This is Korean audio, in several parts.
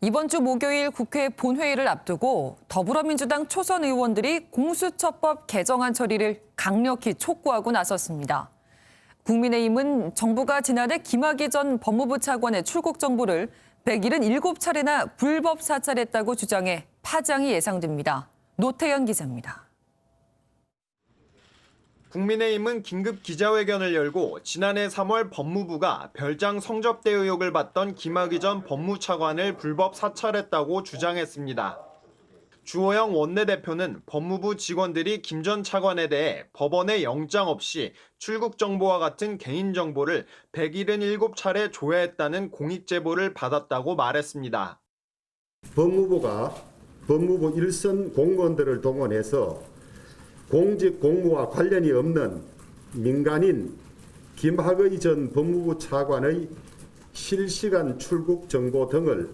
이번 주 목요일 국회 본회의를 앞두고 더불어민주당 초선 의원들이 공수처법 개정안 처리를 강력히 촉구하고 나섰습니다. 국민의힘은 정부가 지난해 김학의 전 법무부 차관의 출국 정보를 177차례나 불법 사찰했다고 주장해 파장이 예상됩니다. 노태현 기자입니다. 국민의힘은 긴급 기자회견을 열고 지난해 3월 법무부가 별장 성접대 의혹을 받던 김학의 전 법무차관을 불법 사찰했다고 주장했습니다. 주호영 원내대표는 법무부 직원들이 김 전 차관에 대해 법원의 영장 없이 출국 정보와 같은 개인정보를 177차례 조회했다는 공익제보를 받았다고 말했습니다. 법무부가 법무부 일선 공무원들을 동원해서 공직 공무와 관련이 없는 민간인 김학의 전 법무부 차관의 실시간 출국 정보 등을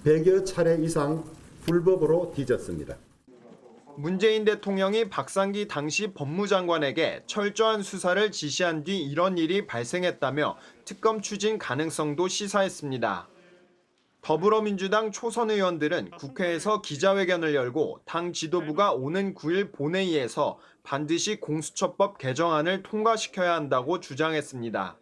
100여 차례 이상 불법으로 뒤졌습니다. 문재인 대통령이 박상기 당시 법무장관에게 철저한 수사를 지시한 뒤 이런 일이 발생했다며 특검 추진 가능성도 시사했습니다. 더불어민주당 초선 의원들은 국회에서 기자회견을 열고 당 지도부가 오는 9일 본회의에서 반드시 공수처법 개정안을 통과시켜야 한다고 주장했습니다.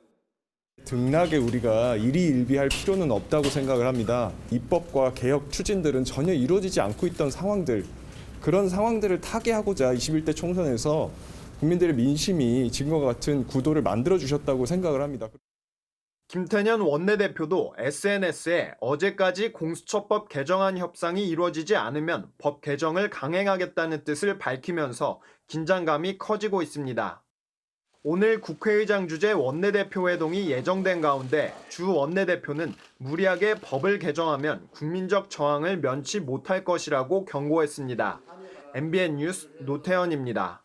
등락에 우리가 일희일비할 필요는 없다고 생각을 합니다. 입법과 개혁 추진들은 전혀 이루어지지 않고 있던 상황들, 그런 상황들을 타개하고자 21대 총선에서 국민들의 민심이 지금과 같은 구도를 만들어주셨다고 생각을 합니다. 김태년 원내대표도 SNS에 어제까지 공수처법 개정안 협상이 이루어지지 않으면 법 개정을 강행하겠다는 뜻을 밝히면서 긴장감이 커지고 있습니다. 오늘 국회의장 주재 원내대표 회동이 예정된 가운데 주 원내대표는 무리하게 법을 개정하면 국민적 저항을 면치 못할 것이라고 경고했습니다. MBN 뉴스 노태현입니다.